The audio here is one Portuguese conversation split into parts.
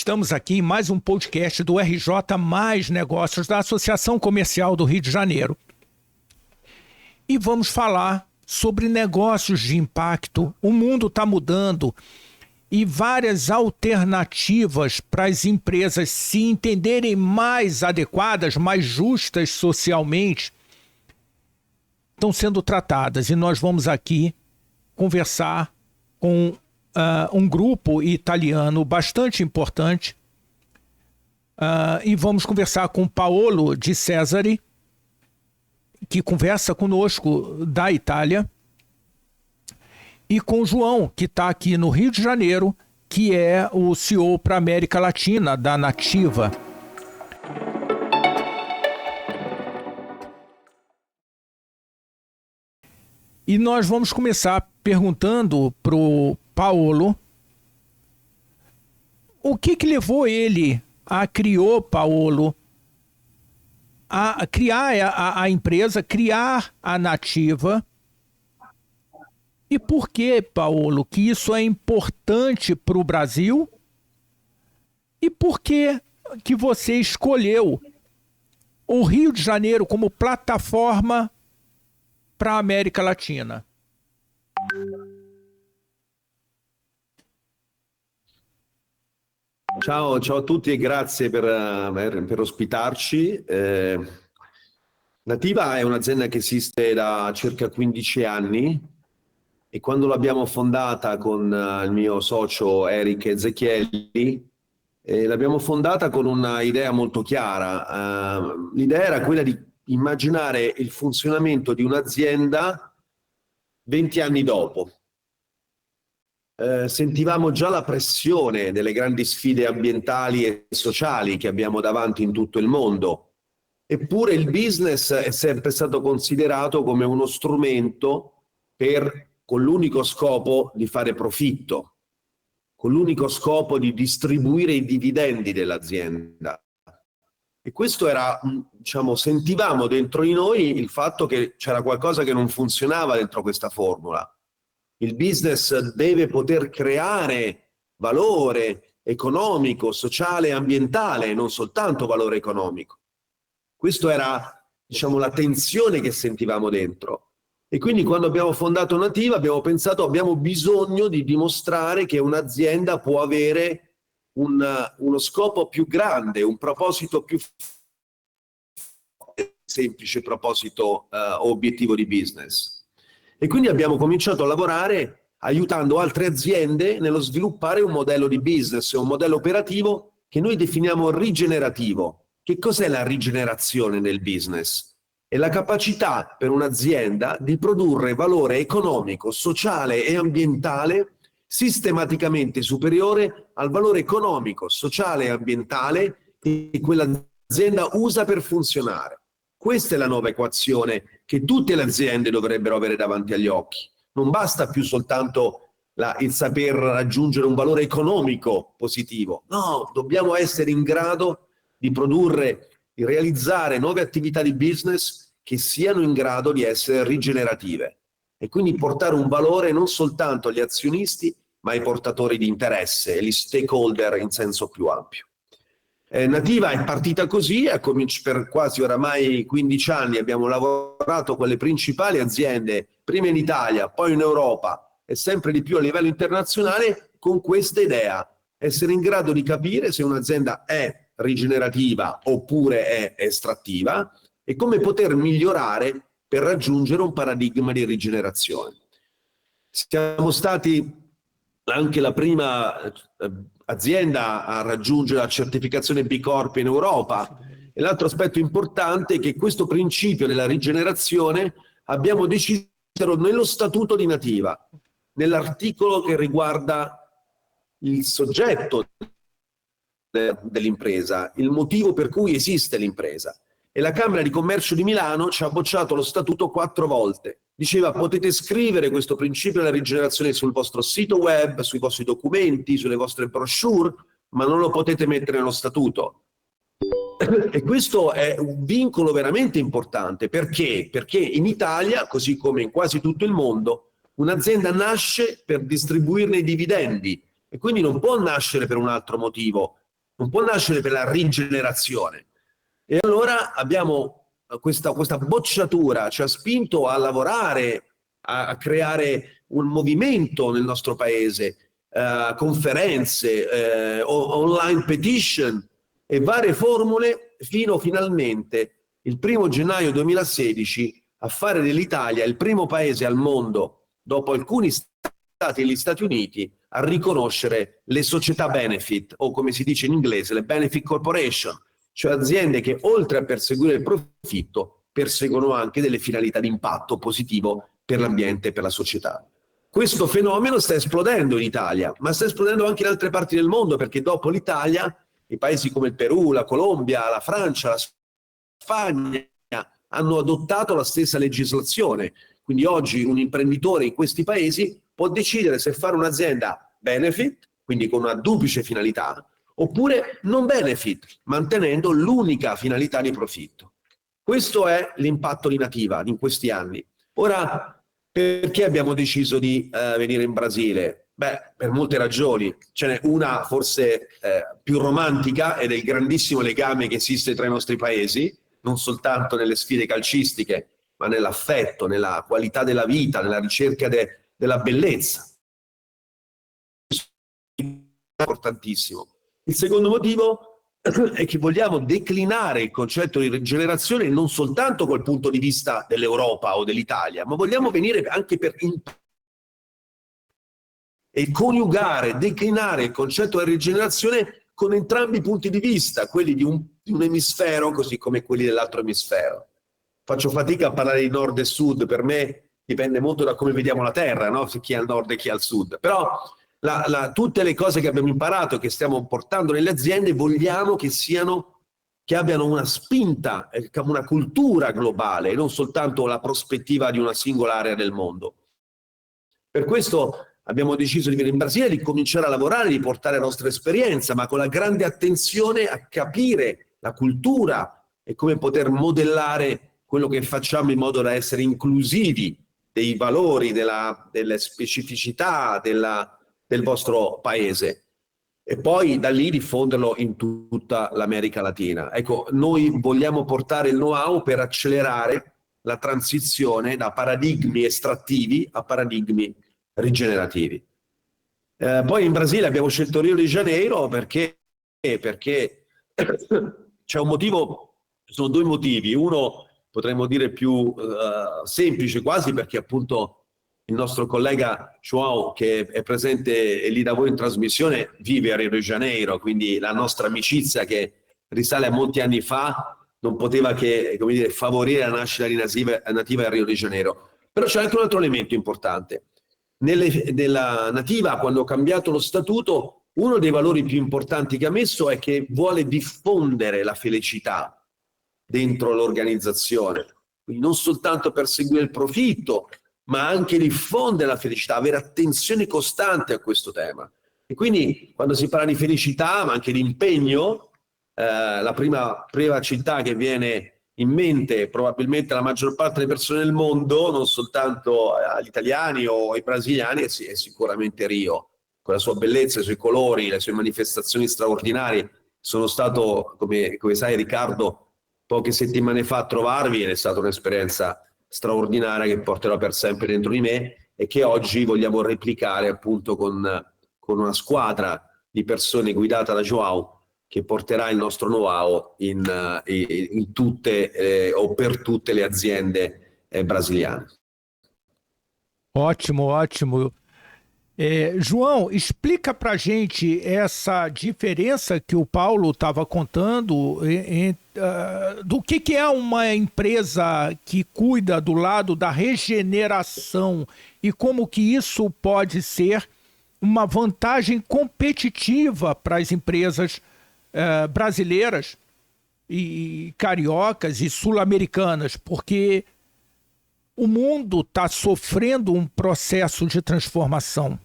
Estamos aqui em mais um podcast do RJ Mais Negócios da Associação Comercial do Rio de Janeiro. E vamos falar sobre negócios de impacto. O mundo está mudando e várias alternativas para as empresas se entenderem mais adequadas, mais justas socialmente, estão sendo tratadas. E nós vamos aqui conversar com um grupo italiano bastante importante e vamos conversar com Paolo Di Cesare, que conversa conosco da Itália, e com o João, que está aqui no Rio de Janeiro, que é o CEO para a América Latina da Nativa. E nós vamos começar perguntando para o Paolo o que levou ele a Paolo a criar a empresa, criar a Nativa, e por que, Paolo, que isso é importante para o Brasil, e por que você escolheu o Rio de Janeiro como plataforma para a América Latina? Ciao a tutti e grazie per ospitarci. Nativa è un'azienda che esiste da circa 15 anni e quando l'abbiamo fondata con il mio socio Eric Ezechielli, l'abbiamo fondata con una idea molto chiara. L'idea era quella di immaginare il funzionamento di un'azienda 20 anni dopo. Sentivamo già la pressione delle grandi sfide ambientali e sociali che abbiamo davanti in tutto il mondo, eppure il business è sempre stato considerato come uno strumento con l'unico scopo di fare profitto, con l'unico scopo di distribuire i dividendi dell'azienda. E questo era, sentivamo dentro di noi il fatto che c'era qualcosa che non funzionava dentro questa formula. Il business deve poter creare valore economico, sociale e ambientale, non soltanto valore economico. Questa era, la tensione che sentivamo dentro. E quindi quando abbiamo fondato Nativa abbiamo pensato abbiamo bisogno di dimostrare che un'azienda può avere uno scopo più grande, un proposito più semplice proposito o obiettivo di business. E quindi abbiamo cominciato a lavorare aiutando altre aziende nello sviluppare un modello di business, un modello operativo che noi definiamo rigenerativo. Che cos'è la rigenerazione nel business? È la capacità per un'azienda di produrre valore economico, sociale e ambientale sistematicamente superiore al valore economico, sociale e ambientale che quell'azienda usa per funzionare. Questa è la nuova equazione che tutte le aziende dovrebbero avere davanti agli occhi. Non basta più soltanto il saper raggiungere un valore economico positivo. No, dobbiamo essere in grado di produrre, di realizzare nuove attività di business che siano in grado di essere rigenerative e quindi portare un valore non soltanto agli azionisti, ma ai portatori di interesse e gli stakeholder in senso più ampio. Nativa è partita così, per quasi oramai 15 anni abbiamo lavorato con le principali aziende, prima in Italia, poi in Europa e sempre di più a livello internazionale, con questa idea, essere in grado di capire se un'azienda è rigenerativa oppure è estrattiva e come poter migliorare per raggiungere un paradigma di rigenerazione. Siamo stati anche la prima azienda a raggiungere la certificazione B Corp in Europa. E l'altro aspetto importante è che questo principio della rigenerazione abbiamo deciso nello statuto di Nativa, nell'articolo che riguarda il soggetto dell'impresa, il motivo per cui esiste l'impresa. E la Camera di Commercio di Milano ci ha bocciato lo statuto 4 volte. Diceva: potete scrivere questo principio della rigenerazione sul vostro sito web, sui vostri documenti, sulle vostre brochure, ma non lo potete mettere nello statuto. E questo è un vincolo veramente importante. Perché? Perché in Italia, così come in quasi tutto il mondo, un'azienda nasce per distribuirne i dividendi e quindi non può nascere per un altro motivo non può nascere per la rigenerazione. E allora abbiamo questa bocciatura, ci ha spinto a lavorare, a creare un movimento nel nostro paese, conferenze, online petition e varie formule, fino finalmente il 1° gennaio 2016 a fare dell'Italia il primo paese al mondo, dopo alcuni stati e gli Stati Uniti, a riconoscere le società benefit, o come si dice in inglese, le benefit corporation, cioè aziende che oltre a perseguire il profitto perseguono anche delle finalità di impatto positivo per l'ambiente e per la società. Questo fenomeno sta esplodendo in Italia, ma sta esplodendo anche in altre parti del mondo, perché dopo l'Italia i paesi come il Perù, la Colombia, la Francia, la Spagna hanno adottato la stessa legislazione. Quindi oggi un imprenditore in questi paesi può decidere se fare un'azienda benefit, quindi con una duplice finalità, oppure non benefit, mantenendo l'unica finalità di profitto. Questo è l'impatto di Nativa in questi anni. Ora, perché abbiamo deciso di venire in Brasile? Beh, per molte ragioni. Ce n'è una forse più romantica, ed è il grandissimo legame che esiste tra i nostri paesi, non soltanto nelle sfide calcistiche, ma nell'affetto, nella qualità della vita, nella ricerca della bellezza. Importantissimo. Il secondo motivo è che vogliamo declinare il concetto di rigenerazione non soltanto col punto di vista dell'Europa o dell'Italia, ma vogliamo venire anche per e coniugare, declinare il concetto di rigenerazione con entrambi i punti di vista, quelli di un emisfero così come quelli dell'altro emisfero. Faccio fatica a parlare di nord e sud, per me dipende molto da come vediamo la Terra, no? Chi è al nord e chi è al sud. Però tutte le cose che abbiamo imparato e che stiamo portando nelle aziende vogliamo che abbiano una spinta, una cultura globale, e non soltanto la prospettiva di una singola area del mondo. Per questo abbiamo deciso di venire in Brasile, di cominciare a lavorare, di portare la nostra esperienza, ma con la grande attenzione a capire la cultura e come poter modellare quello che facciamo in modo da essere inclusivi dei valori, delle specificità del vostro paese, e poi da lì diffonderlo in tutta l'America Latina. Ecco, noi vogliamo portare il know-how per accelerare la transizione da paradigmi estrattivi a paradigmi rigenerativi. Poi in Brasile abbiamo scelto Rio de Janeiro perché c'è un motivo, sono due motivi. Uno potremmo dire più semplice quasi, perché appunto il nostro collega João, che è presente lì da voi in trasmissione, vive a Rio de Janeiro, quindi la nostra amicizia, che risale a molti anni fa, non poteva che, come dire, favorire la nascita di Nativa a Rio de Janeiro. Però c'è anche un altro elemento importante. Nella Nativa, quando ho cambiato lo statuto, uno dei valori più importanti che ha messo è che vuole diffondere la felicità dentro l'organizzazione. Quindi non soltanto perseguire il profitto, ma anche diffondere la felicità, avere attenzione costante a questo tema. E quindi quando si parla di felicità, ma anche di impegno, la prima città che viene in mente probabilmente la maggior parte delle persone del mondo, non soltanto agli italiani o ai brasiliani, è sicuramente Rio, con la sua bellezza, i suoi colori, le sue manifestazioni straordinarie. Sono stato, come sai Riccardo, poche settimane fa a trovarvi, ed è stata un'esperienza straordinaria che porterò per sempre dentro di me e che oggi vogliamo replicare appunto con una squadra di persone guidata da João, che porterà il nostro know-how in tutte o per tutte le aziende brasiliane. Ótimo, ótimo. João, explica para a gente essa diferença que o Paulo estava contando do que é uma empresa que cuida do lado da regeneração e como que isso pode ser uma vantagem competitiva para as empresas brasileiras e cariocas e sul-americanas, porque o mundo está sofrendo um processo de transformação.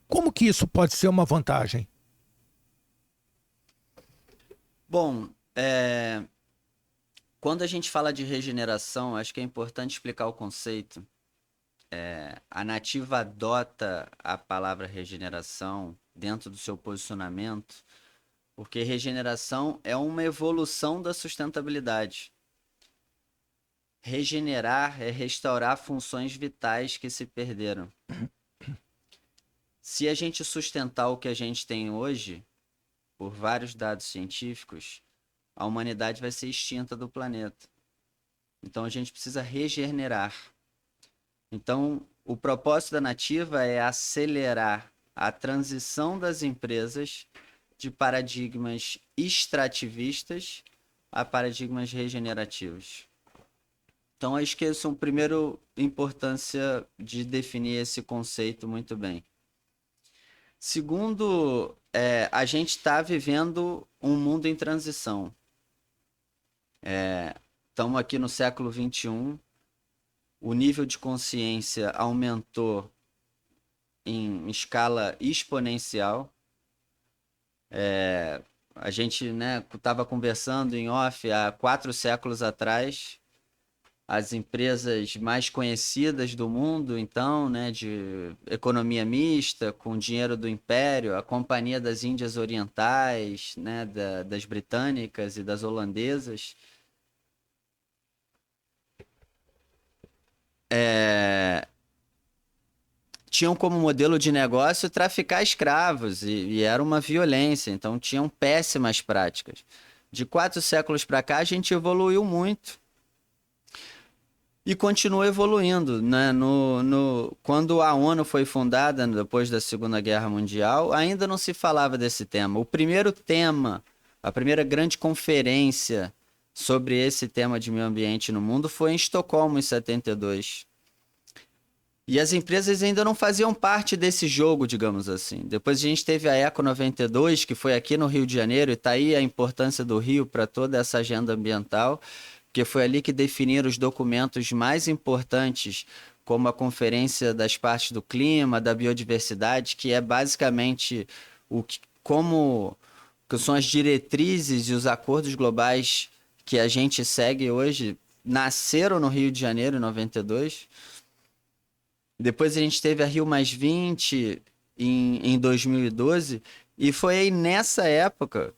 Como que isso pode ser uma vantagem? Bom, quando a gente fala de regeneração, acho que é importante explicar o conceito. a Nativa adota a palavra regeneração dentro do seu posicionamento, porque regeneração é uma evolução da sustentabilidade. Regenerar é restaurar funções vitais que se perderam. Se a gente sustentar o que a gente tem hoje, por vários dados científicos, a humanidade vai ser extinta do planeta. Então a gente precisa regenerar. Então, o propósito da Nativa é acelerar a transição das empresas de paradigmas extrativistas a paradigmas regenerativos. Então, acho que essa é a primeira importância de definir esse conceito muito bem. Segundo, a gente está vivendo um mundo em transição. Estamos aqui no século XXI, o nível de consciência aumentou em escala exponencial. A gente estava conversando em off há 4 séculos atrás, as empresas mais conhecidas do mundo, então, de economia mista, com dinheiro do império, a Companhia das Índias Orientais, das britânicas e das holandesas, tinham como modelo de negócio traficar escravos e era uma violência, então tinham péssimas práticas. De 4 séculos para cá, a gente evoluiu muito. E continua evoluindo, quando a ONU foi fundada, depois da Segunda Guerra Mundial, ainda não se falava desse tema. O primeiro tema, a primeira grande conferência sobre esse tema de meio ambiente no mundo foi em Estocolmo, em 72. E as empresas ainda não faziam parte desse jogo, digamos assim. Depois a gente teve a Eco 92, que foi aqui no Rio de Janeiro, e está aí a importância do Rio para toda essa agenda ambiental, porque foi ali que definiram os documentos mais importantes, como a Conferência das Partes do Clima, da Biodiversidade, que é basicamente como que são as diretrizes e os acordos globais que a gente segue hoje, nasceram no Rio de Janeiro, em 92. Depois a gente teve a Rio+20 em 2012, e foi aí nessa época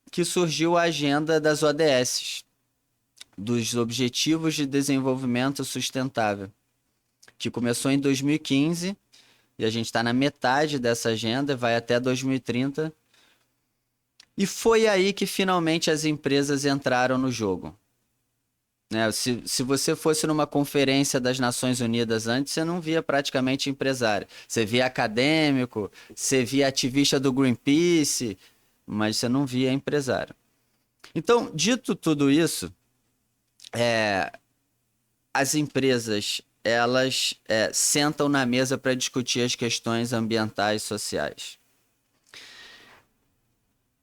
que surgiu a agenda das ODS, dos Objetivos de Desenvolvimento Sustentável, que começou em 2015, e a gente está na metade dessa agenda, vai até 2030. E foi aí que finalmente as empresas entraram no jogo. Se você fosse numa conferência das Nações Unidas antes, você não via praticamente empresário. Você via acadêmico, você via ativista do Greenpeace, mas você não via empresário. Então, dito tudo isso, as empresas elas sentam na mesa para discutir as questões ambientais e sociais.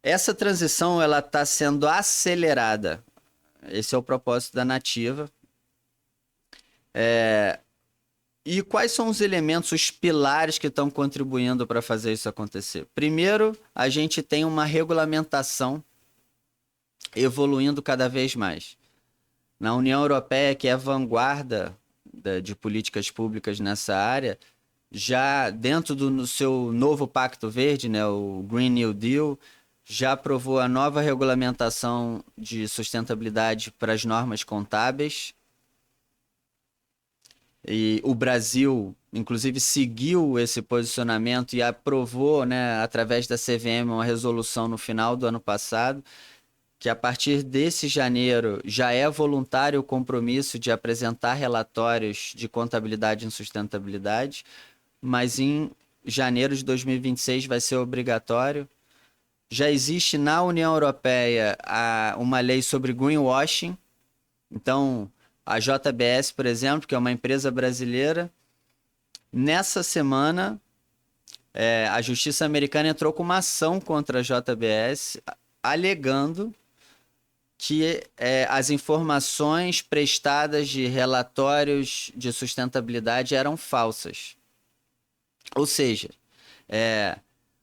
Essa transição ela está sendo acelerada. Esse é o propósito da Nativa. E quais são os elementos, os pilares que estão contribuindo para fazer isso acontecer? Primeiro, a gente tem uma regulamentação evoluindo cada vez mais. Na União Europeia, que é a vanguarda de políticas públicas nessa área, já dentro do seu novo Pacto Verde, o Green New Deal, já aprovou a nova regulamentação de sustentabilidade para as normas contábeis. E o Brasil, inclusive, seguiu esse posicionamento e aprovou, através da CVM, uma resolução no final do ano passado, que a partir desse janeiro já é voluntário o compromisso de apresentar relatórios de contabilidade em sustentabilidade, mas em janeiro de 2026 vai ser obrigatório. Já existe na União Europeia uma lei sobre greenwashing. Então, a JBS, por exemplo, que é uma empresa brasileira, nessa semana, a Justiça Americana entrou com uma ação contra a JBS, alegando que as informações prestadas de relatórios de sustentabilidade eram falsas. Ou seja,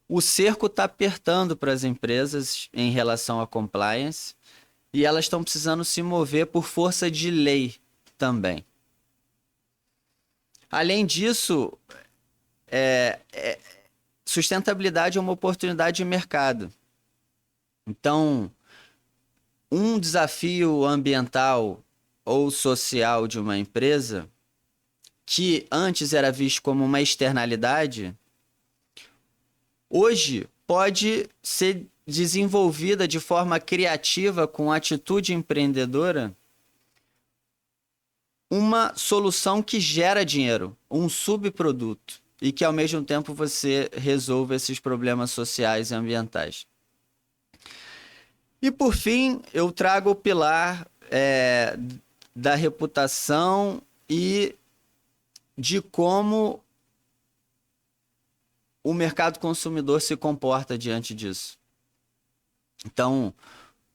o cerco está apertando para as empresas em relação à compliance e elas estão precisando se mover por força de lei também. Além disso, sustentabilidade é uma oportunidade de mercado. Então, um desafio ambiental ou social de uma empresa, que antes era visto como uma externalidade, hoje pode ser desenvolvida de forma criativa, com atitude empreendedora, uma solução que gera dinheiro, um subproduto, e que ao mesmo tempo você resolva esses problemas sociais e ambientais. E por fim, eu trago o pilar da reputação e de como o mercado consumidor se comporta diante disso. Então,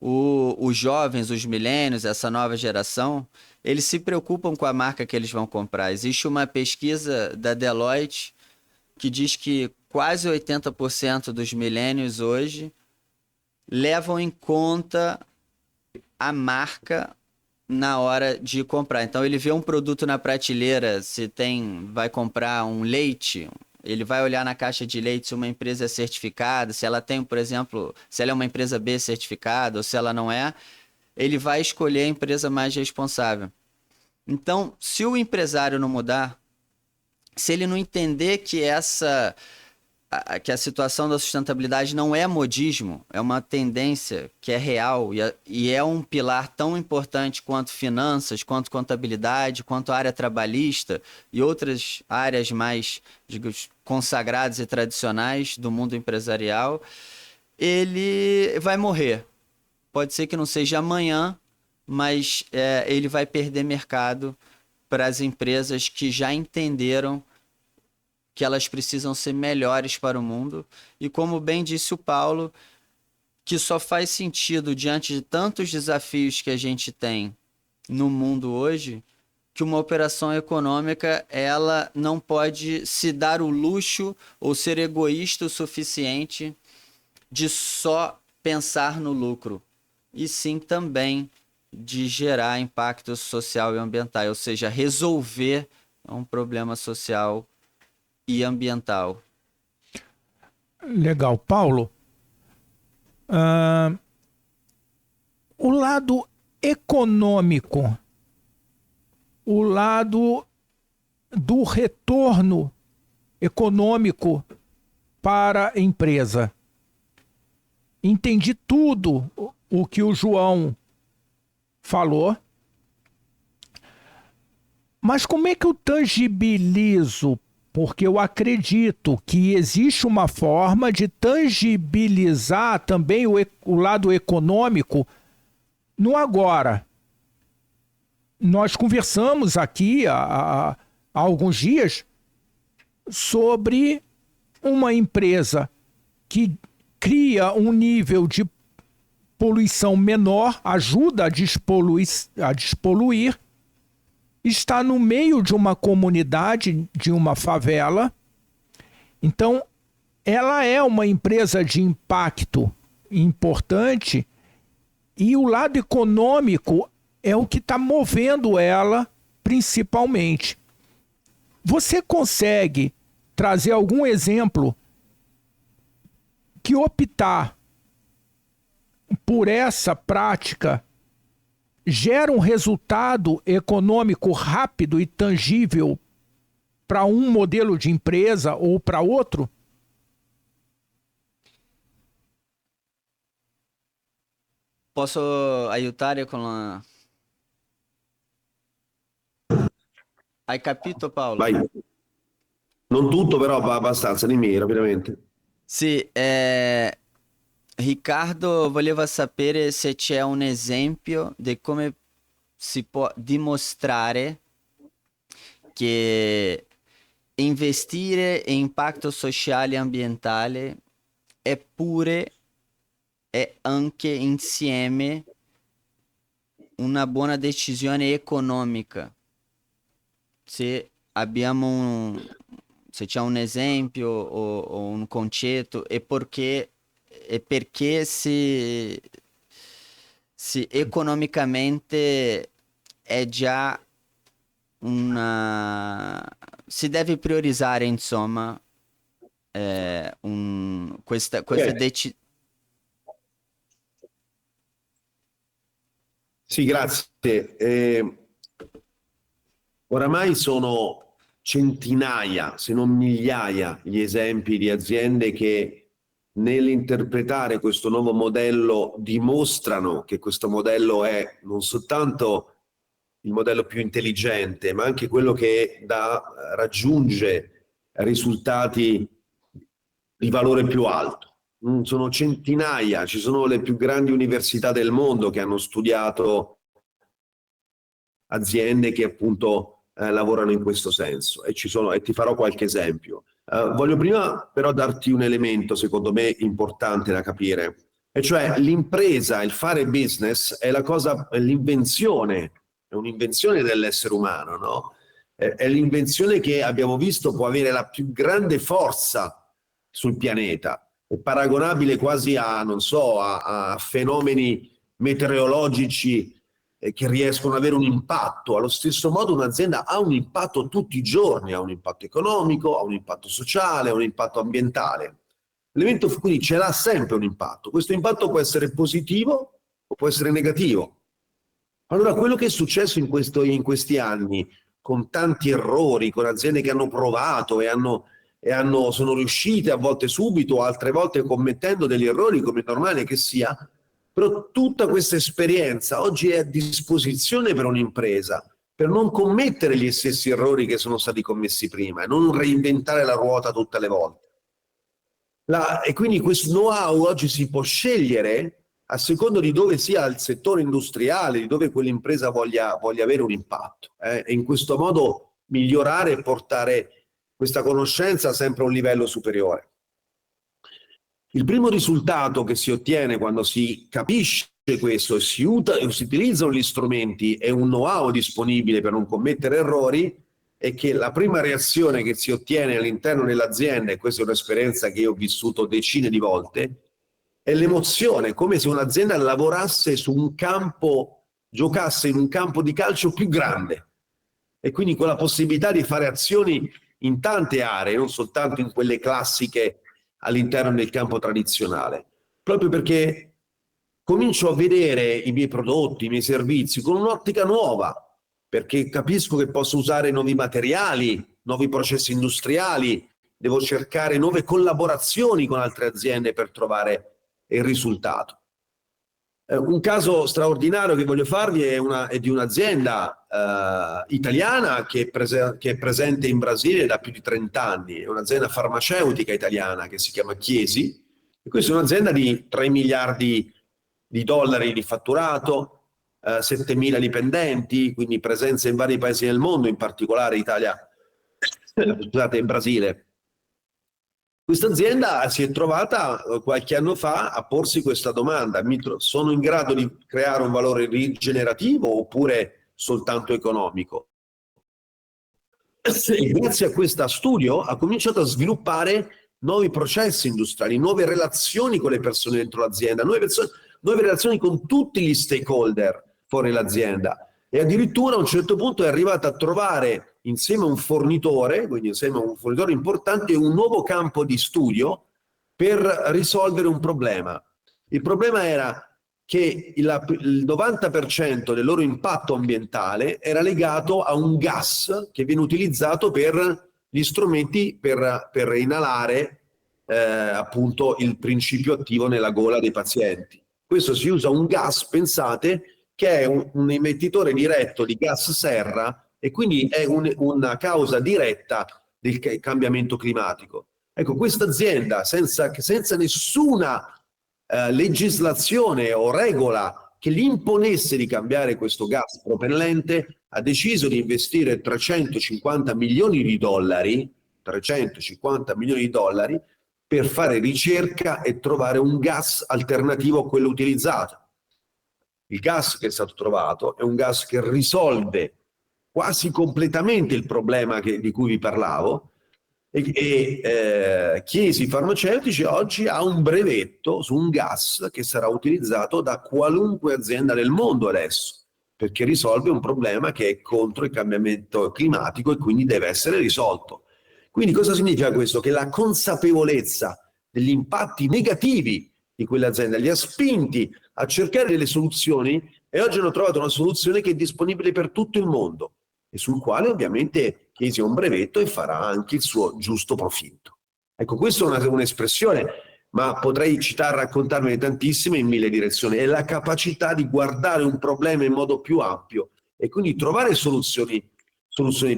os jovens, os milênios, essa nova geração, eles se preocupam com a marca que eles vão comprar. Existe uma pesquisa da Deloitte que diz que quase 80% dos milênios hoje levam em conta a marca na hora de comprar. Então, ele vê um produto na prateleira, vai comprar um leite, ele vai olhar na caixa de leite se uma empresa é certificada, se ela tem, por exemplo, se ela é uma empresa B certificada ou se ela não é, ele vai escolher a empresa mais responsável. Então, se o empresário não mudar, se ele não entender que que a situação da sustentabilidade não é modismo, é uma tendência que é real e é um pilar tão importante quanto finanças, quanto contabilidade, quanto área trabalhista e outras áreas mais, digamos, consagradas e tradicionais do mundo empresarial, ele vai morrer. Pode ser que não seja amanhã, mas ele vai perder mercado para as empresas que já entenderam que elas precisam ser melhores para o mundo. E como bem disse o Paulo, que só faz sentido diante de tantos desafios que a gente tem no mundo hoje, que uma operação econômica ela não pode se dar o luxo ou ser egoísta o suficiente de só pensar no lucro, e sim também de gerar impacto social e ambiental, ou seja, resolver um problema social e ambiental. Legal. Paulo, o lado econômico, o lado do retorno econômico para a empresa. Entendi tudo o que o João falou, mas como é que eu tangibilizo? Porque eu acredito que existe uma forma de tangibilizar também o lado econômico no agora. Nós conversamos aqui há alguns dias sobre uma empresa que cria um nível de poluição menor, ajuda a despoluir, está no meio de uma comunidade, de uma favela. Então, ela é uma empresa de impacto importante e o lado econômico é o que está movendo ela principalmente. Você consegue trazer algum exemplo que optar por essa prática gera um resultado econômico rápido e tangível para um modelo de empresa ou para outro? Posso aiutare con la... Hai capito, Paolo? Vai. Non tutto, però abbastanza, dimmi rapidamente. Sì, Riccardo voleva sapere se c'è un esempio di come si può dimostrare che investire in impatto sociale e ambientale è anche insieme una buona decisione economica. Se c'è un esempio o un concetto e perché se economicamente è già si deve priorizare, insomma, questa decisione. Sì, grazie. Oramai sono centinaia, se non migliaia, gli esempi di aziende che nell'interpretare questo nuovo modello dimostrano che questo modello è non soltanto il modello più intelligente, ma anche quello che raggiunge risultati di valore più alto. Sono centinaia, ci sono le più grandi università del mondo che hanno studiato aziende che appunto lavorano in questo senso, e ti farò qualche esempio. Voglio prima però darti un elemento secondo me importante da capire, e cioè l'impresa, il fare business è l'invenzione, è un'invenzione dell'essere umano, no? È l'invenzione che abbiamo visto può avere la più grande forza sul pianeta, è paragonabile quasi a, non so, a fenomeni meteorologici che riescono ad avere un impatto. Allo stesso modo un'azienda ha un impatto tutti i giorni, ha un impatto economico, ha un impatto sociale, ha un impatto ambientale. L'evento quindi ce l'ha sempre un impatto. Questo impatto può essere positivo o può essere negativo. Allora quello che è successo in questi anni, con tanti errori, con aziende che hanno provato e sono riuscite a volte subito, altre volte commettendo degli errori, come è normale che sia, però tutta questa esperienza oggi è a disposizione per un'impresa, per non commettere gli stessi errori che sono stati commessi prima e non reinventare la ruota tutte le volte. E quindi questo know-how oggi si può scegliere a secondo di dove sia il settore industriale, di dove quell'impresa voglia avere un impatto, e in questo modo migliorare e portare questa conoscenza sempre a un livello superiore. Il primo risultato che si ottiene quando si capisce questo e si utilizzano gli strumenti e un know-how disponibile per non commettere errori è che la prima reazione che si ottiene all'interno dell'azienda, e questa è un'esperienza che io ho vissuto decine di volte, è l'emozione, come se un'azienda lavorasse su un campo, giocasse in un campo di calcio più grande, e quindi con la possibilità di fare azioni in tante aree, non soltanto in quelle classiche all'interno del campo tradizionale, proprio perché comincio a vedere i miei prodotti, i miei servizi con un'ottica nuova, perché capisco che posso usare nuovi materiali, nuovi processi industriali, devo cercare nuove collaborazioni con altre aziende per trovare il risultato. Un caso straordinario che voglio farvi è di un'azienda italiana che è presente in Brasile da più di 30 anni, è un'azienda farmaceutica italiana che si chiama Chiesi, e questa è un'azienda di 3 miliardi di dollari di fatturato, 7.000 dipendenti, quindi presenza in vari paesi del mondo, in particolare Italia, scusate, in Brasile. Questa azienda si è trovata qualche anno fa a porsi questa domanda: sono in grado di creare un valore rigenerativo oppure soltanto economico? E grazie a questo studio ha cominciato a sviluppare nuovi processi industriali, nuove relazioni con le persone dentro l'azienda, nuove relazioni con tutti gli stakeholder fuori l'azienda, e addirittura a un certo punto è arrivata a trovare insieme a un fornitore, quindi insieme a un fornitore importante, un nuovo campo di studio per risolvere un problema. Il problema era che il 90% del loro impatto ambientale era legato a un gas che viene utilizzato per gli strumenti per inalare appunto il principio attivo nella gola dei pazienti. Questo si usa un gas, pensate, che è un emettitore diretto di gas serra, e quindi è una causa diretta del cambiamento climatico. Ecco, questa azienda senza nessuna legislazione o regola che gli imponesse di cambiare questo gas propellente ha deciso di investire 350 milioni di dollari per fare ricerca e trovare un gas alternativo a quello utilizzato. Il gas che è stato trovato è un gas che risolve quasi completamente il problema di cui vi parlavo, e Chiesi Farmaceutici oggi ha un brevetto su un gas che sarà utilizzato da qualunque azienda del mondo adesso. perché risolve un problema che è contro il cambiamento climatico e quindi deve essere risolto. Quindi cosa significa questo? Che la consapevolezza degli impatti negativi di quell'azienda li ha spinti a cercare delle soluzioni e oggi hanno trovato una soluzione che è disponibile per tutto il mondo e sul quale ovviamente chiese un brevetto e farà anche il suo giusto profitto. Ecco, questa è un'espressione, ma potrei citare, raccontarmene tantissime in mille direzioni. È la capacità di guardare un problema in modo più ampio e quindi trovare soluzioni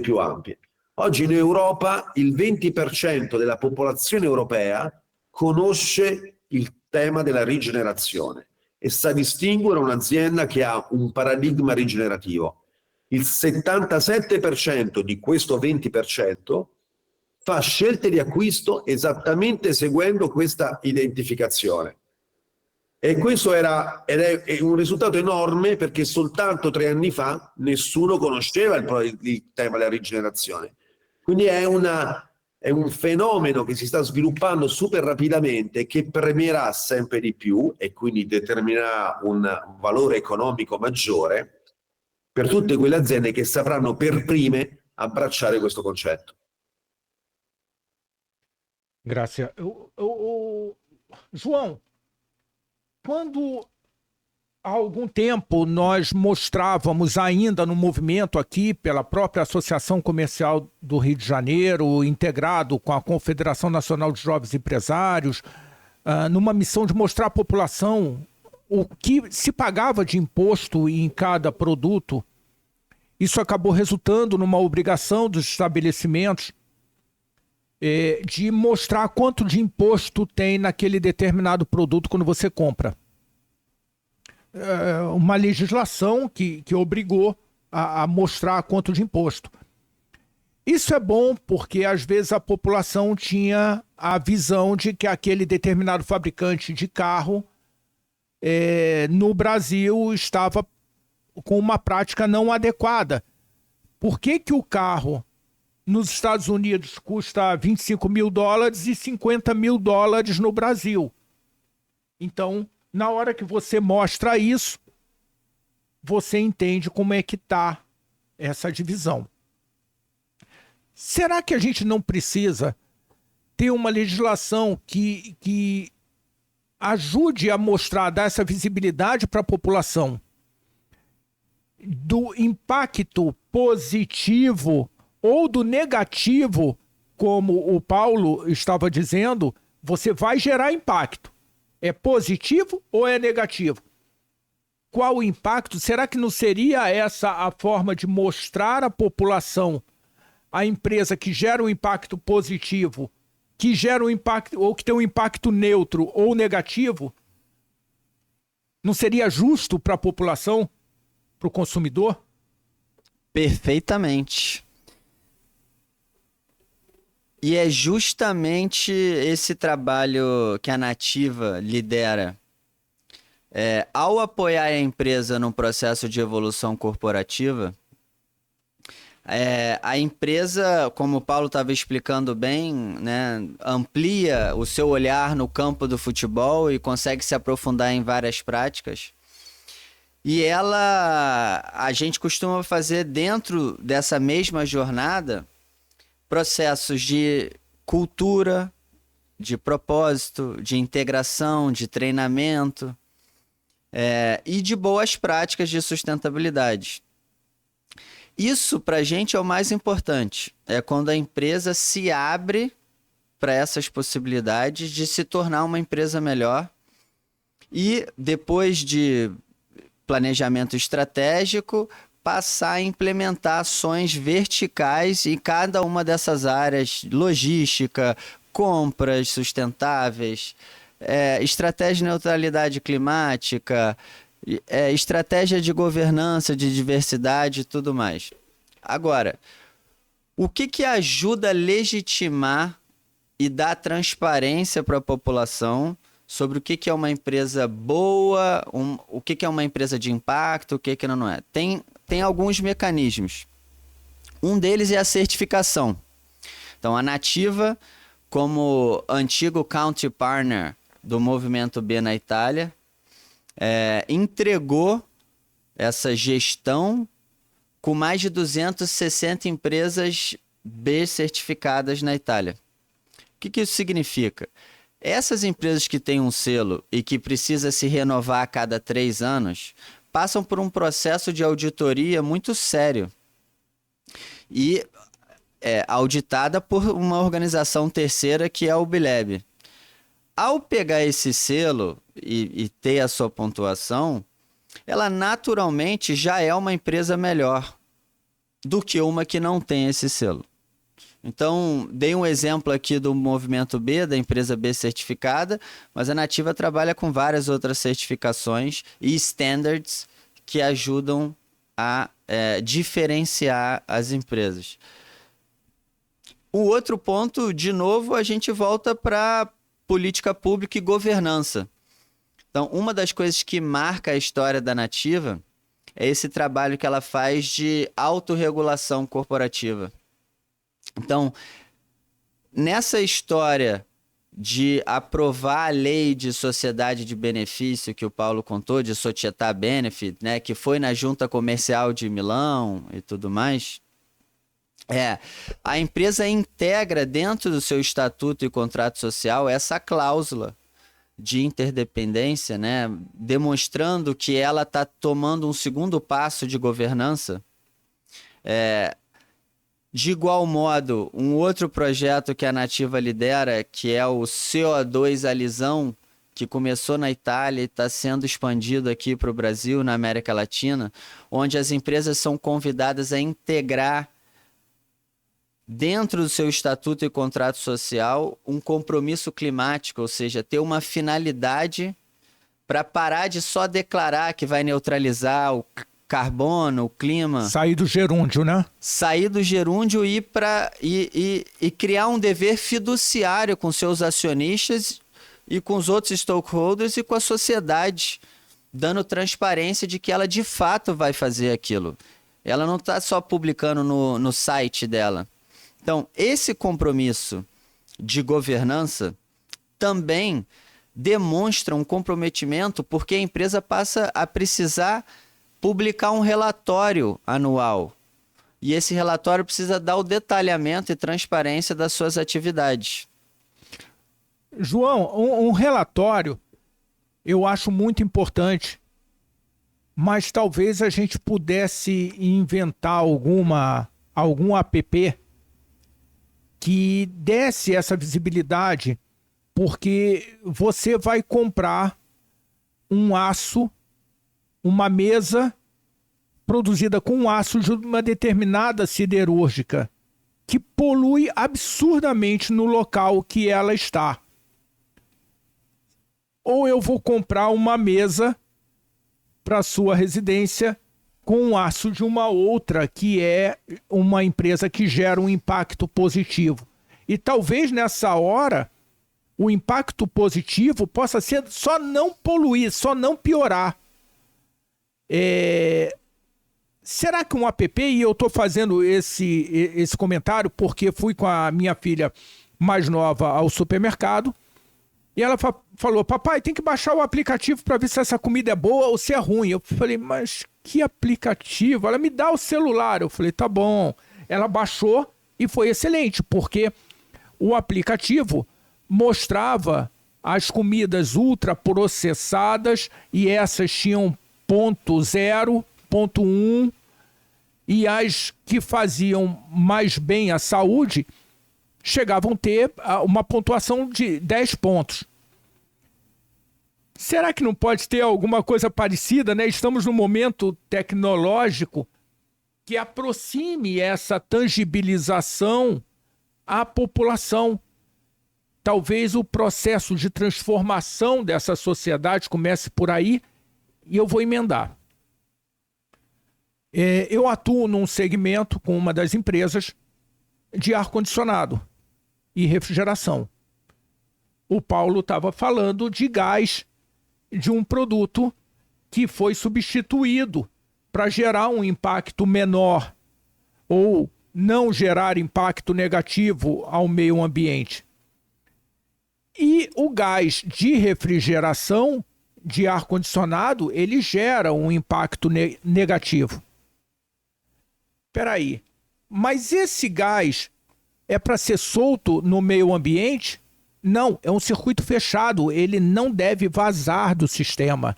più ampie. Oggi in Europa il 20% della popolazione europea conosce il tema della rigenerazione e sa distinguere un'azienda che ha un paradigma rigenerativo. Il 77% di questo 20% fa scelte di acquisto esattamente seguendo questa identificazione. E questo è un risultato enorme perché soltanto 3 anni fa nessuno conosceva il tema della rigenerazione. Quindi è un fenomeno che si sta sviluppando super rapidamente, che premierà sempre di più e quindi determinerà un valore economico maggiore per tutte quelle aziende che sapranno per prime abbracciare questo concetto. Grazie. João, quando há algum tempo nós mostrávamos ainda no movimento aqui pela própria Associação Comercial do Rio de Janeiro, integrado com a Confederação Nacional de Jovens Empresários, numa missão de mostrar à população o que se pagava de imposto em cada produto. Isso acabou resultando numa obrigação dos estabelecimentos de mostrar quanto de imposto tem naquele determinado produto quando você compra. Uma legislação que obrigou a mostrar quanto de imposto. Isso é bom porque às vezes a população tinha a visão de que aquele determinado fabricante de carro no Brasil estava com uma prática não adequada. Por que que o carro nos Estados Unidos custa $25 mil e $50 mil no Brasil? Então, na hora que você mostra isso, você entende como é que está essa divisão. Será que a gente não precisa ter uma legislação que ajude a mostrar, a dar essa visibilidade para a população do impacto positivo ou do negativo, como o Paulo estava dizendo? Você vai gerar impacto. É positivo ou é negativo? Qual o impacto? Será que não seria essa a forma de mostrar à população a empresa que gera um impacto positivo, que gera um impacto ou que tem um impacto neutro ou negativo? Não seria justo para a população, para o consumidor? Perfeitamente. E é justamente esse trabalho que a Nativa lidera. Ao apoiar a empresa no processo de evolução corporativa, a empresa, como o Paulo estava explicando bem, né, amplia o seu olhar no campo do futebol e consegue se aprofundar em várias práticas. E a gente costuma fazer dentro dessa mesma jornada processos de cultura, de propósito, de integração, de treinamento e de boas práticas de sustentabilidade. Isso para a gente é o mais importante, é quando a empresa se abre para essas possibilidades de se tornar uma empresa melhor e depois de planejamento estratégico, passar a implementar ações verticais em cada uma dessas áreas: logística, compras sustentáveis, estratégia de neutralidade climática, estratégia de governança, de diversidade e tudo mais. Agora, o que ajuda a legitimar e dar transparência para a população sobre o que é uma empresa boa, o que é uma empresa de impacto, o que não é? Tem alguns mecanismos. Um deles é a certificação. Então, a Nativa, como antigo country partner do Movimento B na Itália, entregou essa gestão com mais de 260 empresas B certificadas na Itália. O que isso significa? Essas empresas que têm um selo e que precisa se renovar a cada 3 anos, passam por um processo de auditoria muito sério e auditada por uma organização terceira que é a UBLAB. Ao pegar esse selo e ter a sua pontuação, ela naturalmente já é uma empresa melhor do que uma que não tem esse selo. Então, dei um exemplo aqui do movimento B, da empresa B certificada, mas a Nativa trabalha com várias outras certificações e standards que ajudam a diferenciar as empresas. O outro ponto, de novo, a gente volta para política pública e governança. Então, uma das coisas que marca a história da Nativa é esse trabalho que ela faz de autorregulação corporativa. Então, nessa história de aprovar a lei de sociedade de benefício que o Paulo contou, de Società Benefit, né, que foi na Junta Comercial de Milão e tudo mais, a empresa integra dentro do seu estatuto e contrato social essa cláusula de interdependência, né, demonstrando que ela está tomando um segundo passo de governança. De igual modo, um outro projeto que a Nativa lidera, que é o CO2 Alisão, que começou na Itália e está sendo expandido aqui para o Brasil, na América Latina, onde as empresas são convidadas a integrar dentro do seu estatuto e contrato social um compromisso climático, ou seja, ter uma finalidade para parar de só declarar que vai neutralizar o carbono, o clima. Sair do gerúndio, né? Sair do gerúndio e criar um dever fiduciário com seus acionistas e com os outros stakeholders e com a sociedade, dando transparência de que ela de fato vai fazer aquilo. Ela não está só publicando no site dela. Então, esse compromisso de governança também demonstra um comprometimento porque a empresa passa a precisar publicar um relatório anual. E esse relatório precisa dar o detalhamento e transparência das suas atividades. João, um relatório eu acho muito importante, mas talvez a gente pudesse inventar algum app que desse essa visibilidade, porque você vai comprar um aço, uma mesa produzida com aço de uma determinada siderúrgica que polui absurdamente no local que ela está. Ou eu vou comprar uma mesa para sua residência com aço de uma outra que é uma empresa que gera um impacto positivo. E talvez nessa hora o impacto positivo possa ser só não poluir, só não piorar. Será que um app, e eu estou fazendo esse comentário porque fui com a minha filha mais nova ao supermercado e ela falou, papai, tem que baixar o aplicativo para ver se essa comida é boa ou se é ruim. Eu falei, mas que aplicativo? Ela me dá o celular. Eu falei, tá bom. Ela baixou e foi excelente, porque o aplicativo mostrava as comidas ultraprocessadas e essas tinham ponto 0, ponto 1, e as que faziam mais bem à saúde chegavam a ter uma pontuação de 10 pontos. Será que não pode ter alguma coisa parecida, né? Estamos num momento tecnológico que aproxime essa tangibilização à população. Talvez o processo de transformação dessa sociedade comece por aí, e eu vou emendar. Eu atuo num segmento com uma das empresas de ar-condicionado e refrigeração. O Paulo estava falando de gás, de um produto que foi substituído para gerar um impacto menor ou não gerar impacto negativo ao meio ambiente. E o gás de refrigeração de ar-condicionado, ele gera um impacto negativo. Espera aí, mas esse gás é para ser solto no meio ambiente? Não, é um circuito fechado, ele não deve vazar do sistema.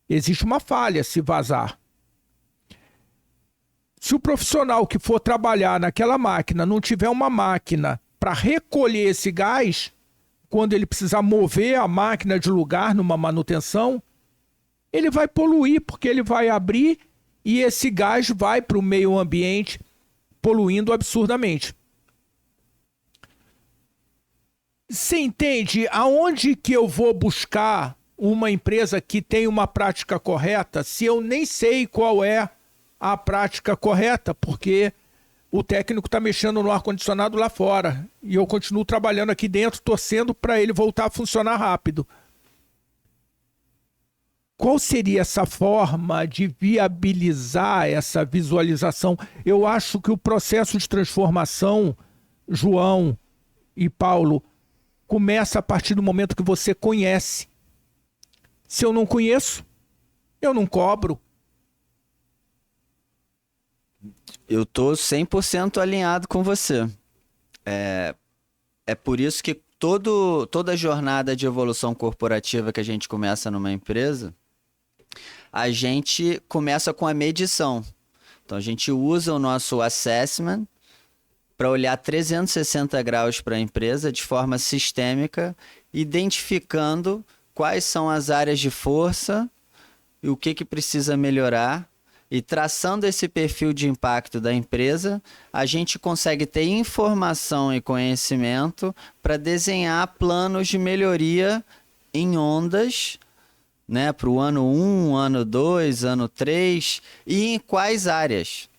Existe uma falha se vazar. Se o profissional que for trabalhar naquela máquina não tiver uma máquina para recolher esse gás, quando ele precisar mover a máquina de lugar numa manutenção, ele vai poluir, porque ele vai abrir e esse gás vai para o meio ambiente, poluindo absurdamente. Você entende aonde que eu vou buscar uma empresa que tem uma prática correta se eu nem sei qual é a prática correta, porque o técnico está mexendo no ar-condicionado lá fora e eu continuo trabalhando aqui dentro, torcendo para ele voltar a funcionar rápido. Qual seria essa forma de viabilizar essa visualização? Eu acho que o processo de transformação, João e Paulo, começa a partir do momento que você conhece. Se eu não conheço, eu não cobro. Eu tô 100% alinhado com você. É por isso que toda jornada de evolução corporativa que a gente começa numa empresa, a gente começa com a medição. Então, a gente usa o nosso assessment para olhar 360 graus para a empresa de forma sistêmica, identificando quais são as áreas de força e o que precisa melhorar. E traçando esse perfil de impacto da empresa, a gente consegue ter informação e conhecimento para desenhar planos de melhoria em ondas, né, para o ano 1, ano 2, ano 3, e em quais áreas.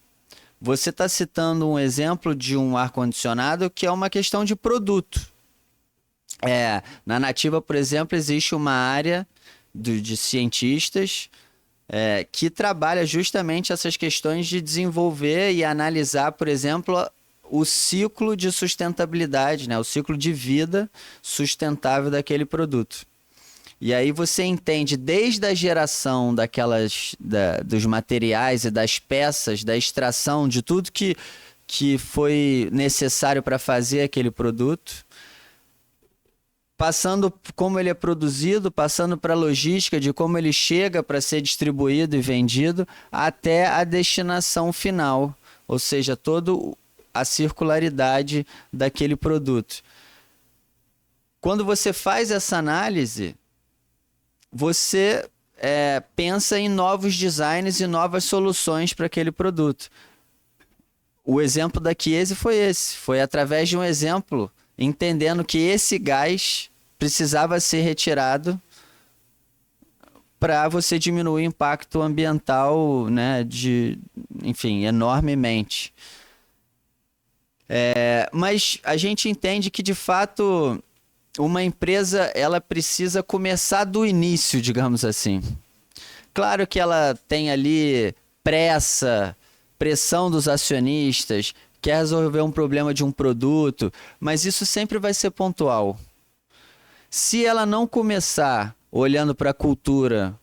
Você está citando um exemplo de um ar-condicionado que é uma questão de produto. Na Nativa, por exemplo, existe uma área de cientistas que trabalha justamente essas questões de desenvolver e analisar, por exemplo, o ciclo de sustentabilidade, né? O ciclo de vida sustentável daquele produto. E aí você entende desde a geração dos materiais e das peças, da extração de tudo que foi necessário para fazer aquele produto, passando como ele é produzido, passando para a logística de como ele chega para ser distribuído e vendido, até a destinação final, ou seja, toda a circularidade daquele produto. Quando você faz essa análise, você pensa em novos designs e novas soluções para aquele produto. O exemplo da Chiesi foi esse. Foi através de um exemplo, entendendo que esse gás precisava ser retirado para você diminuir o impacto ambiental, né, enfim, enormemente. Mas a gente entende que, de fato, uma empresa ela precisa começar do início, digamos assim. Claro que ela tem ali pressão dos acionistas, quer resolver um problema de um produto, mas isso sempre vai ser pontual. Se ela não começar olhando para a cultura,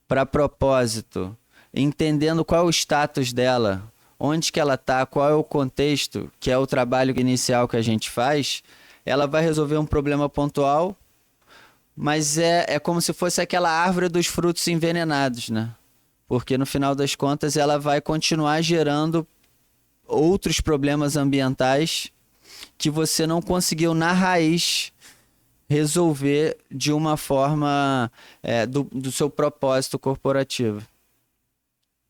para propósito, entendendo qual é o status dela, onde que ela está, qual é o contexto, que é o trabalho inicial que a gente faz, ela vai resolver um problema pontual, mas é como se fosse aquela árvore dos frutos envenenados, né? Porque no final das contas ela vai continuar gerando outros problemas ambientais que você não conseguiu na raiz resolver de uma forma do seu propósito corporativo.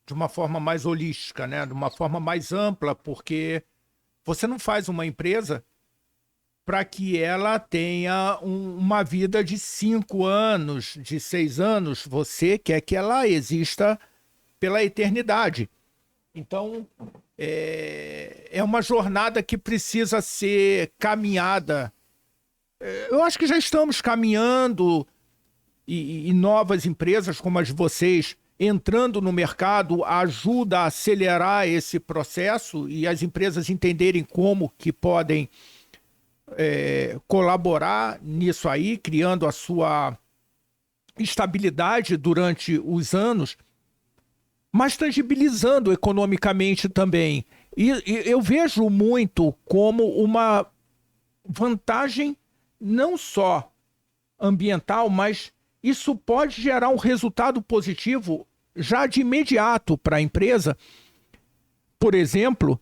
De uma forma mais holística, né? De uma forma mais ampla, porque você não faz uma empresa para que ela tenha uma vida de 5 anos, de 6 anos. Você quer que ela exista pela eternidade. Então, é uma jornada que precisa ser caminhada. Eu acho que já estamos caminhando e novas empresas como as de vocês entrando no mercado ajuda a acelerar esse processo e as empresas entenderem como que podem colaborar nisso aí, criando a sua estabilidade durante os anos, mas tangibilizando economicamente também. E eu vejo muito como uma vantagem não só ambiental, mas isso pode gerar um resultado positivo já de imediato para a empresa. Por exemplo,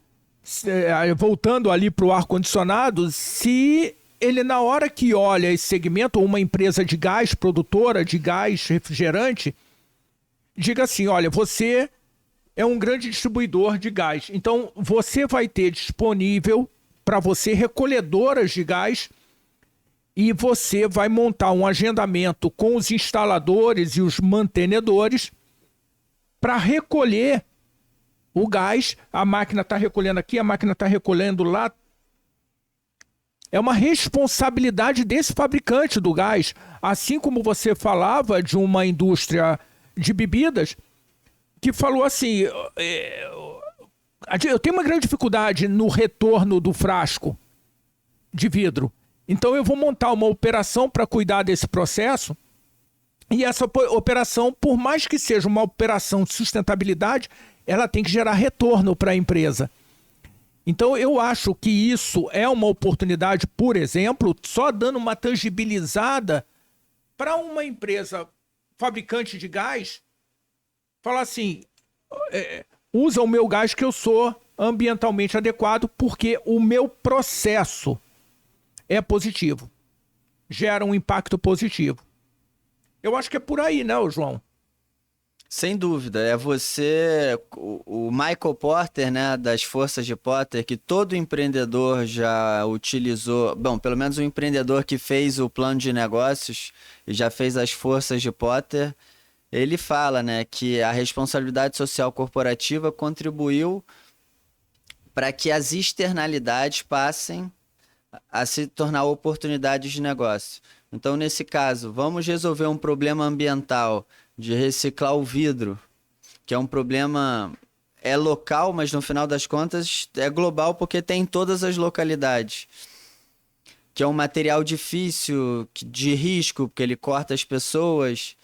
voltando ali para o ar-condicionado, se ele, na hora que olha esse segmento, ou uma empresa de gás, produtora de gás refrigerante, diga assim, olha, você é um grande distribuidor de gás, então você vai ter disponível para você recolhedoras de gás e você vai montar um agendamento com os instaladores e os mantenedores para recolher o gás. A máquina está recolhendo aqui, a máquina está recolhendo lá. É uma responsabilidade desse fabricante do gás. Assim como você falava de uma indústria de bebidas que falou assim, eu tenho uma grande dificuldade no retorno do frasco de vidro. Então eu vou montar uma operação para cuidar desse processo, e essa operação, por mais que seja uma operação de sustentabilidade, ela tem que gerar retorno para a empresa. Então eu acho que isso é uma oportunidade, por exemplo, só dando uma tangibilizada para uma empresa fabricante de gás, falar assim, usa o meu gás que eu sou ambientalmente adequado porque o meu processo é positivo, gera um impacto positivo. Eu acho que é por aí, né, João? Sem dúvida, é você, o Michael Porter, né, das Forças de Porter, que todo empreendedor já utilizou, bom, pelo menos o empreendedor que fez o plano de negócios e já fez as Forças de Porter, ele fala, né, que a responsabilidade social corporativa contribuiu para que as externalidades passem a se tornar oportunidades de negócio. Então, nesse caso, vamos resolver um problema ambiental de reciclar o vidro, que é um problema local, mas no final das contas é global porque tem em todas as localidades. Que é um material difícil, de risco, porque ele corta as pessoas.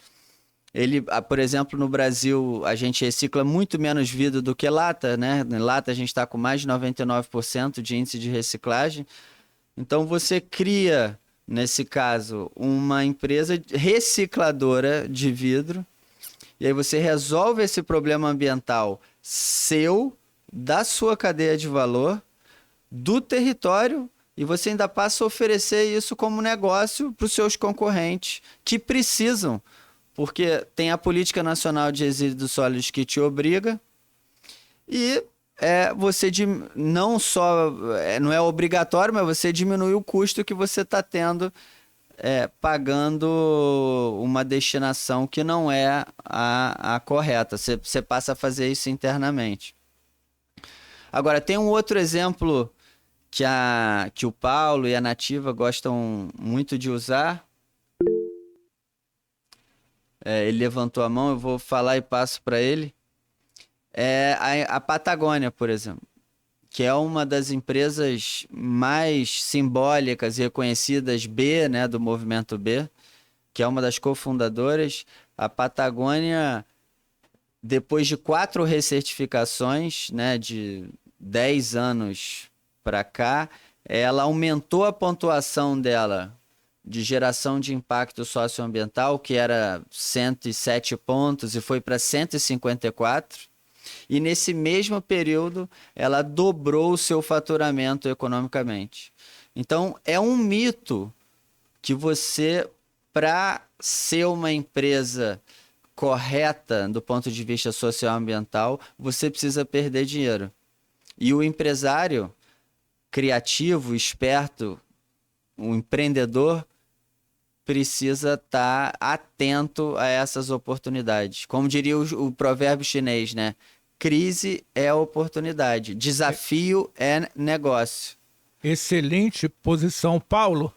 Ele, por exemplo, no Brasil, a gente recicla muito menos vidro do que lata, né? Na lata a gente está com mais de 99% de índice de reciclagem. Então você cria, nesse caso, uma empresa recicladora de vidro, e aí você resolve esse problema ambiental seu, da sua cadeia de valor, do território, e você ainda passa a oferecer isso como negócio para os seus concorrentes que precisam, porque tem a Política Nacional de Resíduos Sólidos que te obriga, e você não só não é obrigatório, mas você diminui o custo que você está tendo pagando uma destinação que não é a correta. Você passa a fazer isso internamente. Agora, tem um outro exemplo que o Paulo e a Nativa gostam muito de usar. Ele levantou a mão, eu vou falar e passo para ele. A Patagônia, por exemplo, que é uma das empresas mais simbólicas e reconhecidas né, do movimento B, que é uma das cofundadoras. A Patagônia, depois de 4 recertificações, né, de 10 anos para cá, ela aumentou a pontuação dela de geração de impacto socioambiental, que era 107 pontos, e foi para 154. E nesse mesmo período, ela dobrou o seu faturamento economicamente. Então, é um mito que você, para ser uma empresa correta do ponto de vista socioambiental, você precisa perder dinheiro. E o empresário criativo, esperto, o empreendedor, precisa estar atento a essas oportunidades. Como diria o provérbio chinês, né? Crise é oportunidade, desafio é negócio. Excelente posição, Paulo.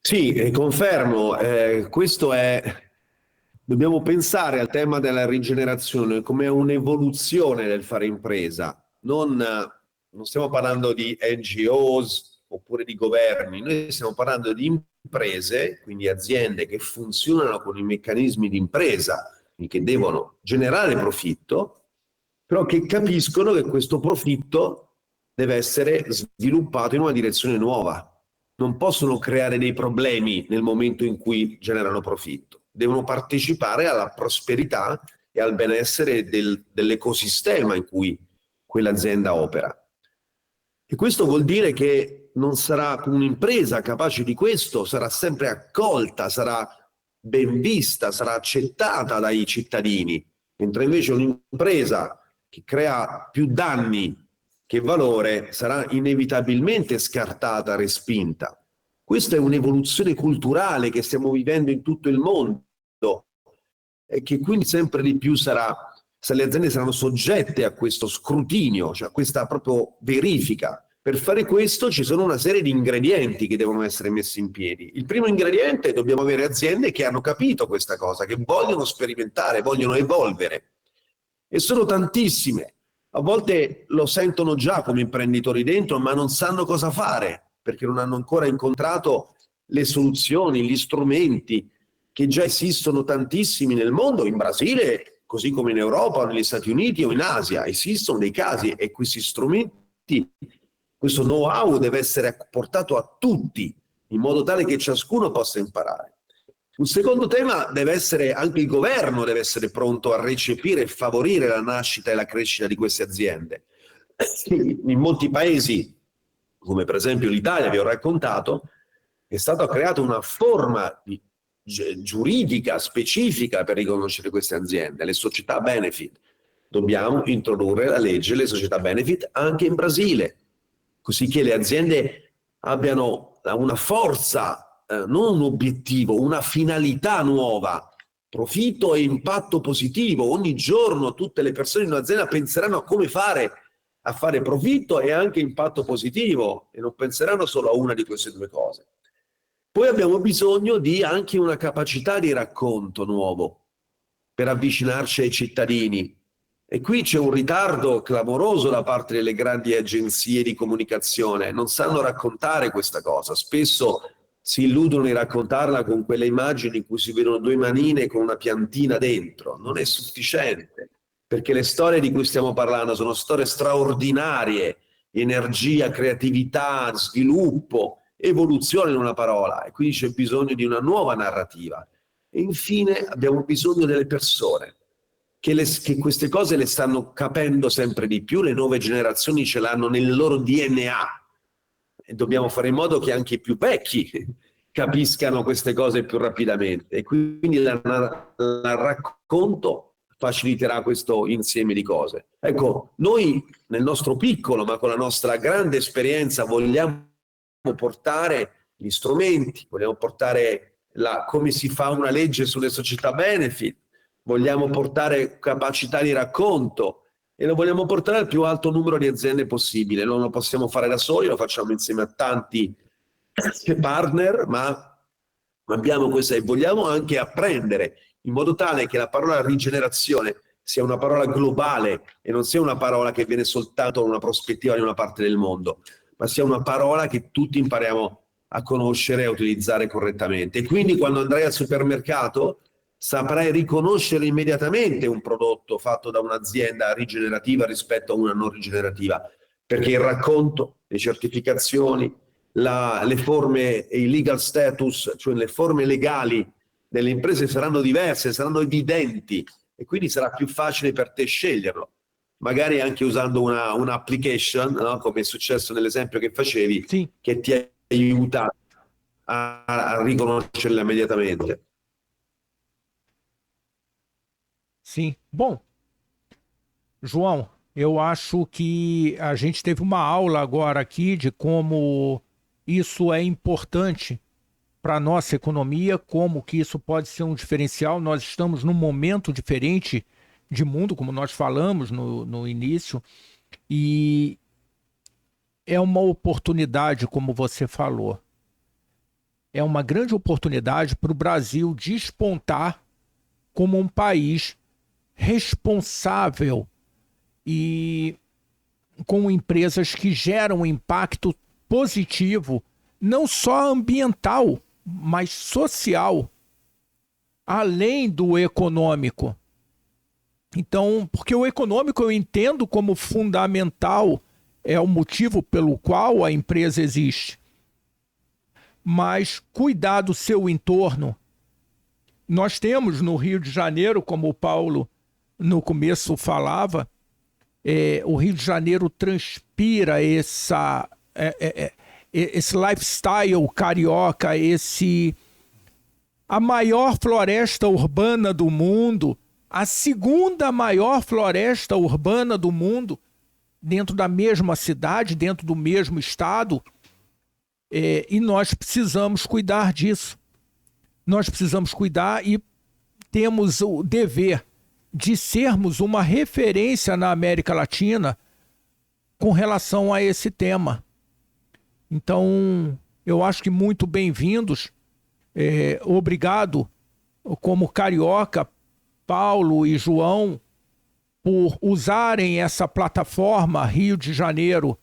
Sì, confermo, questo dobbiamo pensare al tema della rigenerazione come un'evoluzione del fare impresa, non stiamo parlando di NGOs oppure di governi, noi stiamo parlando di imprese, quindi aziende che funzionano con i meccanismi di impresa, che devono generare profitto, però che capiscono che questo profitto deve essere sviluppato in una direzione nuova. Non possono creare dei problemi nel momento in cui generano profitto, devono partecipare alla prosperità e al benessere dell'ecosistema in cui quell'azienda opera. E questo vuol dire che non sarà un'impresa capace di questo, sarà sempre accolta, sarà ben vista, sarà accettata dai cittadini, mentre invece un'impresa che crea più danni che valore sarà inevitabilmente scartata, respinta. Questa è un'evoluzione culturale che stiamo vivendo in tutto il mondo e che quindi sempre di più se le aziende saranno soggette a questo scrutinio, cioè a questa proprio verifica. Per fare questo ci sono una serie di ingredienti che devono essere messi in piedi. Il primo ingrediente è che dobbiamo avere aziende che hanno capito questa cosa, che vogliono sperimentare, vogliono evolvere. E sono tantissime. A volte lo sentono già come imprenditori dentro, ma non sanno cosa fare, perché non hanno ancora incontrato le soluzioni, gli strumenti che già esistono tantissimi nel mondo, in Brasile, così come in Europa, o negli Stati Uniti o in Asia. Esistono dei casi e questi strumenti, questo know-how deve essere portato a tutti, in modo tale che ciascuno possa imparare. Un secondo tema deve essere anche il governo deve essere pronto a recepire e favorire la nascita e la crescita di queste aziende. In molti paesi, come per esempio l'Italia, vi ho raccontato, è stata creata una forma giuridica specifica per riconoscere queste aziende, le società benefit. Dobbiamo introdurre la legge delle società benefit anche in Brasile, così che le aziende abbiano una forza, non un obiettivo, una finalità nuova, profitto e impatto positivo. Ogni giorno tutte le persone in un'azienda penseranno a come fare a fare profitto e anche impatto positivo e non penseranno solo a una di queste due cose. Poi abbiamo bisogno di anche una capacità di racconto nuovo per avvicinarci ai cittadini. E qui c'è un ritardo clamoroso da parte delle grandi agenzie di comunicazione, non sanno raccontare questa cosa, spesso si illudono di raccontarla con quelle immagini in cui si vedono due manine con una piantina dentro, non è sufficiente, perché le storie di cui stiamo parlando sono storie straordinarie, energia, creatività, sviluppo, evoluzione in una parola, e quindi c'è bisogno di una nuova narrativa. E infine abbiamo bisogno delle persone, che queste cose le stanno capendo sempre di più, le nuove generazioni ce l'hanno nel loro DNA e dobbiamo fare in modo che anche i più vecchi capiscano queste cose più rapidamente e quindi il racconto faciliterà questo insieme di cose. Ecco, noi nel nostro piccolo ma con la nostra grande esperienza vogliamo portare gli strumenti, vogliamo portare come si fa una legge sulle società benefit, vogliamo portare capacità di racconto e lo vogliamo portare al più alto numero di aziende possibile. Non lo possiamo fare da soli, lo facciamo insieme a tanti partner, ma abbiamo questa e vogliamo anche apprendere in modo tale che la parola rigenerazione sia una parola globale e non sia una parola che viene soltanto da una prospettiva di una parte del mondo, ma sia una parola che tutti impariamo a conoscere e a utilizzare correttamente. E quindi quando andrai al supermercato saprai riconoscere immediatamente un prodotto fatto da un'azienda rigenerativa rispetto a una non rigenerativa, perché il racconto, le certificazioni, le forme e i legal status, cioè le forme legali delle imprese saranno diverse, saranno evidenti e quindi sarà più facile per te sceglierlo, magari anche usando una application, no? Come è successo nell'esempio che facevi, sì, che ti aiuta a riconoscerla immediatamente. sim. Bom, João, eu acho que a gente teve uma aula agora aqui de como isso é importante para a nossa economia, como que isso pode ser um diferencial. Nós estamos num momento diferente de mundo, como nós falamos no início, e é uma oportunidade, como você falou. É uma grande oportunidade para o Brasil despontar como um país responsável e com empresas que geram impacto positivo, não só ambiental, mais social, além do econômico. Então, porque o econômico eu entendo como fundamental, é o motivo pelo qual a empresa existe. Mas cuidar do seu entorno. Nós temos no Rio de Janeiro, como o Paulo no começo falava, o Rio de Janeiro transpira esse lifestyle carioca, a maior floresta urbana do mundo, a segunda maior floresta urbana do mundo, dentro da mesma cidade, dentro do mesmo estado, e nós precisamos cuidar disso. Nós precisamos cuidar e temos o dever de sermos uma referência na América Latina com relação a esse tema. Então, eu acho que muito bem-vindos. Obrigado, como carioca, Paulo e João, por usarem essa plataforma Rio de Janeiro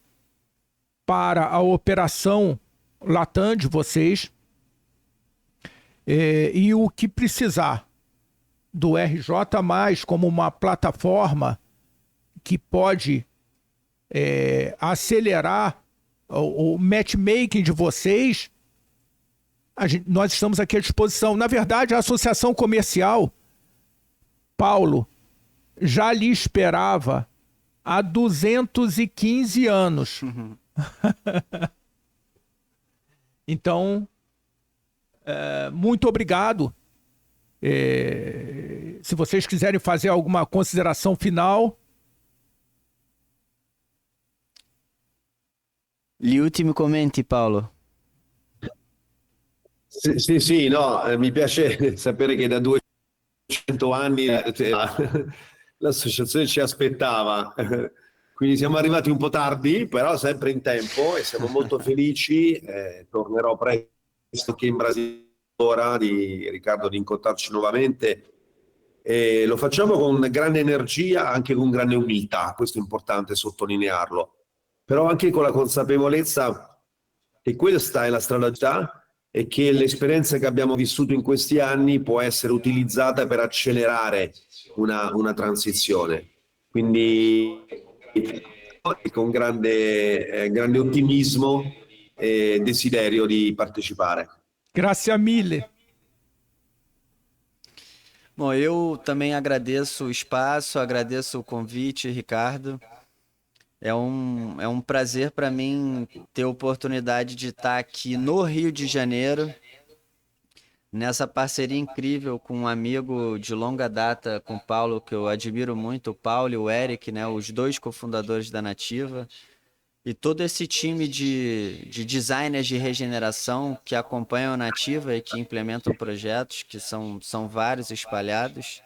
para a operação Latam de vocês. E o que precisar do RJ+, como uma plataforma que pode acelerar o matchmaking de vocês, nós estamos aqui à disposição. Na verdade, a associação comercial, Paulo, já lhe esperava há 215 anos. Uhum. Então, muito obrigado. Se vocês quiserem fazer alguma consideração final. Gli ultimi commenti, Paolo. Sì, no, mi piace sapere che da 200 anni l'associazione ci aspettava, quindi siamo arrivati un po' tardi, però sempre in tempo, e siamo molto felici. Tornerò presto qui in Brasile, ora Riccardo, di incontrarci nuovamente, e lo facciamo con grande energia, anche con grande umiltà. Questo è importante sottolinearlo, però anche con la consapevolezza che questa è la strada e che l'esperienza che abbiamo vissuto in questi anni può essere utilizzata per accelerare una transizione. Quindi con grande ottimismo e desiderio di partecipare. Grazie mille. Bom, eu também agradeço o espaço, agradeço o convite, Ricardo. É um prazer para mim ter a oportunidade de estar aqui no Rio de Janeiro, nessa parceria incrível com um amigo de longa data, com o Paulo, que eu admiro muito, o Paulo e o Eric, né, os dois cofundadores da Nativa, e todo esse time de designers de regeneração que acompanham a Nativa e que implementam projetos, que são vários espalhados,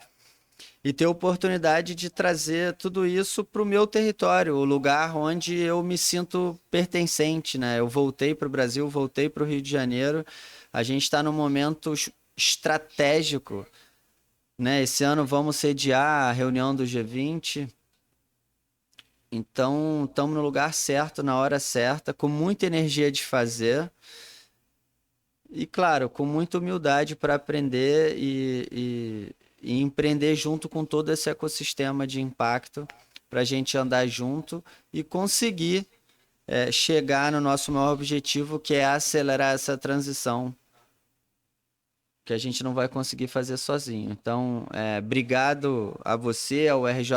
e ter a oportunidade de trazer tudo isso para o meu território, o lugar onde eu me sinto pertencente, né? Eu voltei para o Brasil, voltei para o Rio de Janeiro, a gente está num momento estratégico, né? Esse ano vamos sediar a reunião do G20, então estamos no lugar certo, na hora certa, com muita energia de fazer e, claro, com muita humildade para aprender e empreender junto com todo esse ecossistema de impacto para a gente andar junto e conseguir chegar no nosso maior objetivo, que é acelerar essa transição que a gente não vai conseguir fazer sozinho. Então, obrigado a você, ao RJ+,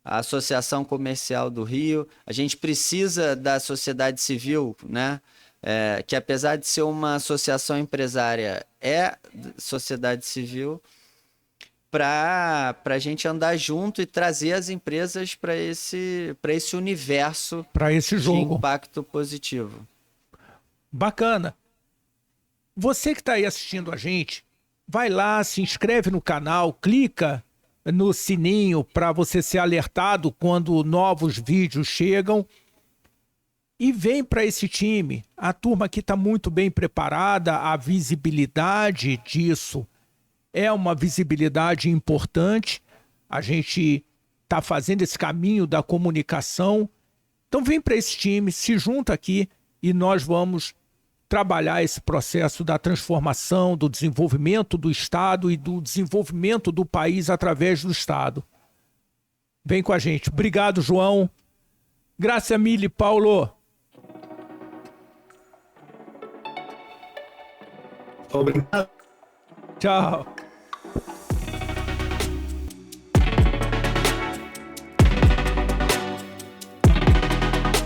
a Associação Comercial do Rio. A gente precisa da sociedade civil, né? Que apesar de ser uma associação empresária, é sociedade civil, para a gente andar junto e trazer as empresas para esse universo, para esse jogo de impacto positivo. Bacana. Você que está aí assistindo a gente, vai lá, se inscreve no canal, clica no sininho para você ser alertado quando novos vídeos chegam. E vem para esse time. A turma aqui está muito bem preparada, a visibilidade disso é uma visibilidade importante. A gente está fazendo esse caminho da comunicação. Então vem para esse time, se junta aqui e nós vamos trabalhar esse processo da transformação, do desenvolvimento do Estado e do desenvolvimento do país através do Estado. Vem com a gente. Obrigado, João. Graça mille, Paulo. Obrigado. Tchau.